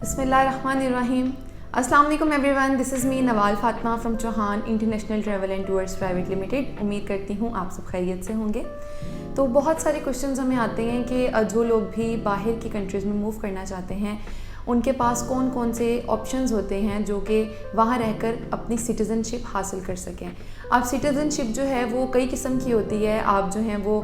बिस्मिल्लाहिर्रहमानिर्रहीम। अस्सलाम वालेकुम everyone, this is me Nawal Fatima from Chauhan international travel and tours private limited. उम्मीद करती हूँ आप सब खैरियत से होंगे। तो बहुत सारे क्वेश्चंस हमें आते हैं कि जो लोग भी बाहर की कंट्रीज़ में मूव करना चाहते हैं उनके पास कौन कौन से ऑप्शंस होते हैं जो कि वहाँ रहकर अपनी सिटीज़नशिप हासिल कर सकें। अब सिटीज़नशिप जो है वो कई किस्म की होती है। आप जो हैं वो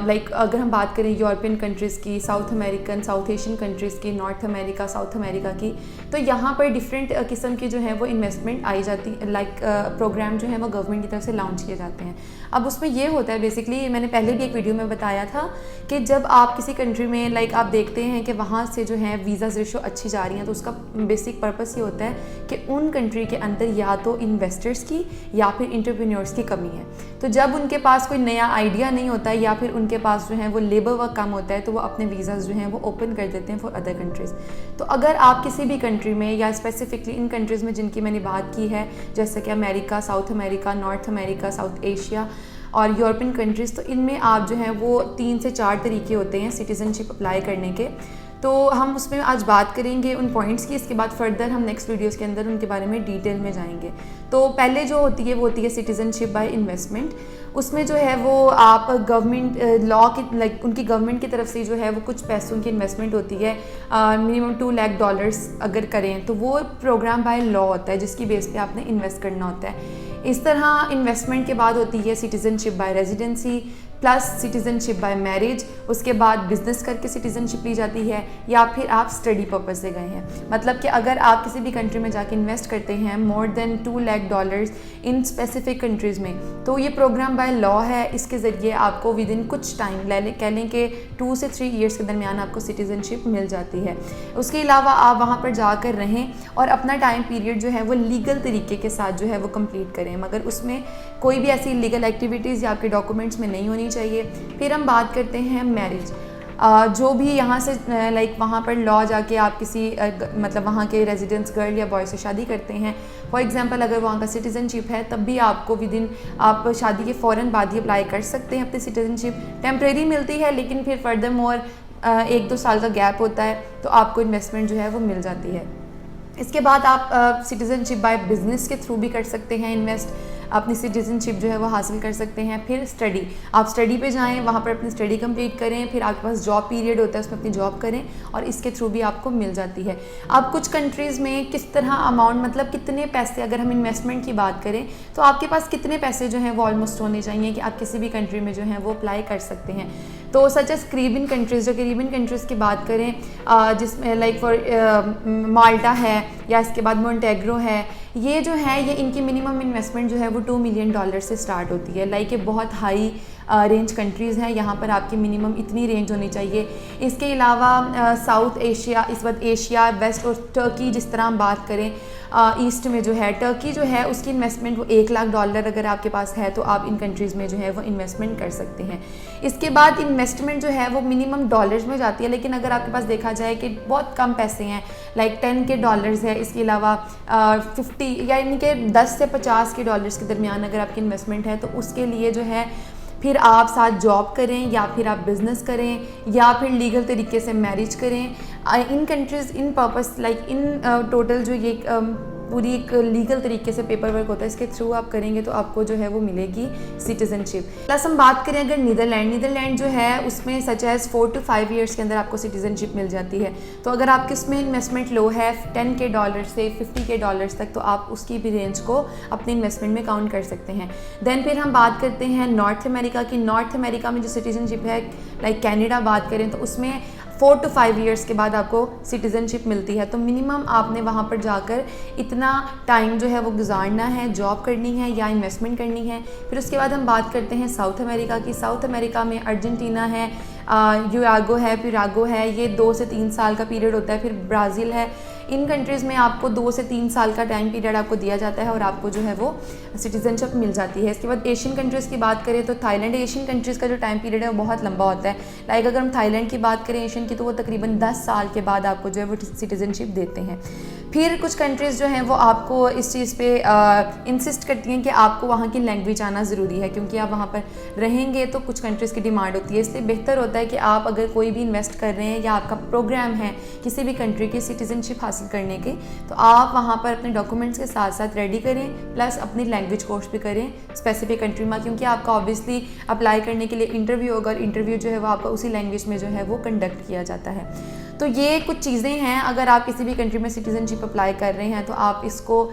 लाइक अगर हम बात करें यूरोपियन कंट्रीज़ की, south American, south Asian countries की, नॉर्थ अमेरिका, साउथ अमेरिका की, तो यहाँ पर डिफरेंट किस्म की जो है वो इन्वेस्टमेंट आई जाती लाइक प्रोग्राम जो है वो गवर्नमेंट की तरफ से लॉन्च किए जाते हैं। अब उसमें ये होता है बेसिकली, मैंने पहले भी एक वीडियो में बताया था कि जब आप किसी कंट्री में लाइक आप देखते हैं कि वहाँ से जो है वीज़ा रेशो अच्छी जा रही हैं, तो उसका बेसिक पर्पस ये होता है कि उन कंट्री के अंदर या तो इन्वेस्टर्स की या फिर एंटरप्रेन्योर्स की कमी है। तो जब उनके पास कोई नया आइडिया नहीं होता है या फिर उनके पास जो है वो लेबर वर्क कम होता है, तो वो अपने वीज़ाज़ जो हैं वो ओपन कर देते हैं फॉर अदर कंट्रीज़। तो अगर आप किसी भी कंट्री में या स्पेसिफिकली इन कंट्रीज़ में जिनकी मैंने बात की है, जैसे कि America, south America, north America, south Asia और यूरोपियन कंट्रीज़, तो इनमें आप जो हैं वो 3 से 4 तरीके होते हैं सिटीज़नशिप अप्लाई करने के। तो हम उसमें आज बात करेंगे उन पॉइंट्स की। इसके बाद फर्दर हम नेक्स्ट वीडियोस के अंदर उनके बारे में डिटेल में जाएंगे। तो पहले जो होती है वो होती है सिटीज़नशिप बाय इन्वेस्टमेंट। उसमें जो है वो आप गवर्नमेंट लॉ की लाइक उनकी गवर्नमेंट की तरफ से जो है वो कुछ पैसों की इन्वेस्टमेंट होती है। मिनिमम $2 लाख अगर करें तो वो प्रोग्राम बाय लॉ होता है जिसकी बेस पे आपने इन्वेस्ट करना होता है। इस तरह इन्वेस्टमेंट के बाद होती है citizenship by residency plus citizenship by marriage. उसके बाद बिजनेस करके सिटीज़नशिप ली जाती है या फिर आप स्टडी पर्पस से गए हैं। मतलब कि अगर आप किसी भी कंट्री में जाके इन्वेस्ट करते हैं more than $2 lakh in specific countries में, तो ये प्रोग्राम बाय लॉ है। इसके ज़रिए आपको विद इन कुछ टाइम कह लें कि 2 से 3 ईयर्स के दरमियान आपको सिटीज़नशिप मिल जाती है। उसके अलावा आप वहाँ पर जाकर रहें और अपना टाइम पीरियड जो है वो लीगल तरीके के साथ जो है वो कंप्लीट करें, मगर उसमें कोई भी ऐसी लीगल एक्टिविटीज़ या आपके डॉक्यूमेंट्स में नहीं होनी चाहिए। फिर हम बात करते हैं मैरिज। जो भी यहाँ से लाइक वहाँ पर लॉ जाके आप किसी मतलब वहाँ के रेजिडेंट्स गर्ल या बॉय से शादी करते हैं, फॉर एग्जांपल अगर वहाँ का सिटीज़नशिप है, तब भी आपको विद इन आप शादी के फ़ौरन बाद ही अप्लाई कर सकते हैं अपनी सिटीज़नशिप। टेम्प्रेरी मिलती है लेकिन फिर फर्दर मोर 1-2 साल का गैप होता है, तो आपको इन्वेस्टमेंट जो है वो मिल जाती है। इसके बाद आप सिटीज़नशिप बाय बिज़नेस के थ्रू भी कर सकते हैं इन्वेस्ट, अपनी सिटीज़नशिप जो है वो हासिल कर सकते हैं। फिर स्टडी, आप स्टडी पे जाएं, वहाँ पर अपनी स्टडी कंप्लीट करें, फिर आपके पास जॉब पीरियड होता है उसमें अपनी जॉब करें और इसके थ्रू भी आपको मिल जाती है। अब कुछ कंट्रीज़ में किस तरह अमाउंट, मतलब कितने पैसे, अगर हम इन्वेस्टमेंट की बात करें तो आपके पास कितने पैसे जो हैं वो ऑलमोस्ट होने चाहिए कि आप किसी भी कंट्री में जो है वो अप्लाई कर सकते हैं। तो सच एज करीबियन कंट्रीज़, जो करीबियन कंट्रीज़ की बात करें जिसमें लाइक फॉर माल्टा है या इसके बाद मोंटेग्रो है, ये जो है ये इनकी मिनिमम इन्वेस्टमेंट जो है वो $2 मिलियन से स्टार्ट होती है। लाइक ये बहुत हाई रेंज कंट्रीज़ हैं, यहाँ पर आपकी मिनिमम इतनी रेंज होनी चाहिए। इसके अलावा साउथ एशिया, इस वक्त एशिया, वेस्ट और टर्की जिस तरह हम बात करें ईस्ट में जो है टर्की जो है उसकी इन्वेस्टमेंट वो $1 लाख अगर आपके पास है तो आप इन कंट्रीज़ में जो है वो इन्वेस्टमेंट कर सकते हैं। इसके बाद इन्वेस्टमेंट जो है वो मिनिमम डॉलर्स में जाती है, लेकिन अगर आपके पास देखा जाए कि बहुत कम पैसे हैं लाइक $10 है, इसके अलावा 50 यानी कि 10 से 50 के डॉलर्स के दरमियान अगर आपकी इन्वेस्टमेंट है, तो उसके लिए जो है फिर आप साथ जॉब करें या फिर आप बिज़नेस करें या फिर लीगल तरीके से मैरिज करें। In countries in purpose like in total जो ये पूरी एक लीगल तरीके से पेपर वर्क होता है, इसके थ्रू आप करेंगे तो आपको जो है वो मिलेगी सिटीज़नशिप। प्लस हम बात करें अगर नीदरलैंड जो है उसमें सच एज 4 to 5 ईयर्स के अंदर आपको सिटीज़नशिप मिल जाती है। तो अगर आपके उसमें इन्वेस्टमेंट लो है $10 से $50 तक, तो आप उसकी भी रेंज को अपनी इन्वेस्टमेंट में काउंट कर सकते हैं। देन फिर हम बात करते हैं नॉर्थ अमेरिका की। नॉर्थ अमेरिका में जो सिटीज़नशिप है लाइक कैनेडा बात करें तो उसमें 4 to 5 ईयर्स के बाद आपको सिटीज़नशिप मिलती है। तो मिनिमम आपने वहाँ पर जाकर इतना टाइम जो है वो गुजारना है, जॉब करनी है या इन्वेस्टमेंट करनी है। फिर उसके बाद हम बात करते हैं साउथ अमेरिका की। साउथ अमेरिका में अर्जेंटीना है, यूरागो है, पिरागो है, ये 2 से 3 साल का पीरियड होता है। फिर ब्राज़ील है। इन कंट्रीज़ में आपको 2 से 3 साल का टाइम पीरियड आपको दिया जाता है और आपको जो है वो सिटीज़नशिप मिल जाती है। इसके बाद एशियन कंट्रीज़ की बात करें तो थाईलैंड, एशियन कंट्रीज़ का जो टाइम पीरियड है वो बहुत लंबा होता है। लाइक अगर हम थाईलैंड की बात करें एशियन की, तो वो तकरीबन 10 साल के बाद आपको जो है वो सिटीज़नशिप देते हैं। फिर कुछ कंट्रीज़ जो हैं वो आपको इस चीज़ पे इंसिस्ट करती हैं कि आपको वहाँ की लैंग्वेज आना ज़रूरी है, क्योंकि आप वहाँ पर रहेंगे तो कुछ कंट्रीज़ की डिमांड होती है। इसलिए बेहतर होता है कि आप अगर कोई भी इन्वेस्ट कर रहे हैं या आपका प्रोग्राम है किसी भी कंट्री की सिटीज़नशिप हासिल करने के, तो आप वहाँ पर अपने डॉक्यूमेंट्स के साथ साथ रेडी करें, प्लस अपनी लैंग्वेज कोर्स भी करें स्पेसिफिक कंट्री में, क्योंकि आपका ऑब्वियसली अप्लाई करने के लिए इंटरव्यू होगा और इंटरव्यू जो है वो आपका उसी लैंग्वेज में जो है वो कंडक्ट किया जाता है। तो ये कुछ चीज़ें हैं, अगर आप किसी भी कंट्री में सिटीज़नशिप अप्लाई कर रहे हैं तो आप इसको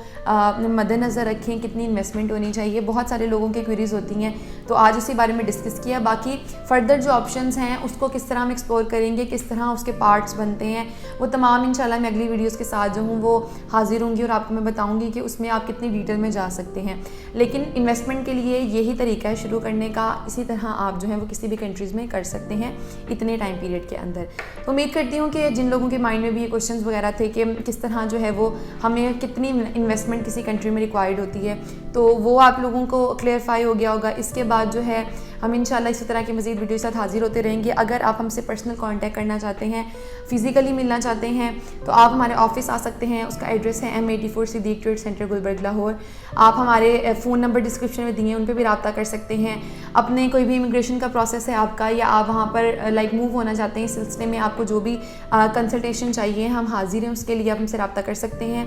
मद्देनज़र रखें, कितनी इन्वेस्टमेंट होनी चाहिए। बहुत सारे लोगों की क्वेरीज़ होती हैं, तो आज इसी बारे में डिस्कस किया। बाकी फ़र्दर जो ऑप्शंस हैं उसको किस तरह हम एक्सप्लोर करेंगे, किस तरह उसके पार्ट्स बनते हैं, वो तमाम इंशाल्लाह मैं अगली वीडियोज़ के साथ जो हूँ वो हाजिर होंगी और आपको मैं बताऊँगी कि उसमें आप कितनी डिटेल में जा सकते हैं। लेकिन इन्वेस्टमेंट के लिए यही तरीका है शुरू करने का, इसी तरह आप जो है वो किसी भी कंट्रीज़ में कर सकते हैं इतने टाइम पीरियड के अंदर। तो उम्मीद करती हूँ कि जिन लोगों के माइंड में भी ये क्वेश्चंस वगैरह थे कि किस तरह जो है वो हमें कितनी इन्वेस्टमेंट किसी कंट्री में रिक्वायर्ड होती है, तो वो आप लोगों को क्लियरफाई हो गया होगा। इसके बाद जो है हम इंशाल्लाह इसी तरह की मज़ीद वीडियो के साथ हाजिर होते रहेंगे। अगर आप हमसे पर्सनल कांटेक्ट करना चाहते हैं, फिज़िकली मिलना चाहते हैं, तो आप हमारे ऑफिस आ सकते हैं। उसका एड्रेस है M84 Siddique trade centre Gulberg Lahore. आप हमारे फ़ोन नंबर डिस्क्रिप्शन में दिए हैं, उन पर भी रब्ता कर सकते हैं। अपने कोई भी इमिग्रेशन का प्रोसेस है आपका, या आप वहाँ पर मूव होना चाहते हैं, इस सिलसिले में आपको जो भी कंसल्टेशन चाहिए हम हाजिर हैं, उसके लिए आप हमसे रब्ता कर सकते हैं।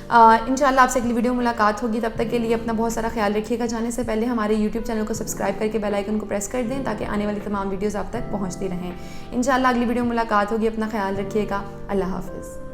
इंशाल्लाह आपसे अगली वीडियो मुलाकात होगी। तब तक के लिए अपना बहुत सारा ख्याल रखिएगा। जाने से पहले हमारे YouTube चैनल को सब्सक्राइब करके बेल आइकन को प्रेस कर दें ताकि आने वाली तमाम वीडियोस आप तक पहुंचती रहें। इंशाल्लाह अगली वीडियो मुलाकात होगी। अपना ख्याल रखिएगा। अल्लाह हाफ़िज़।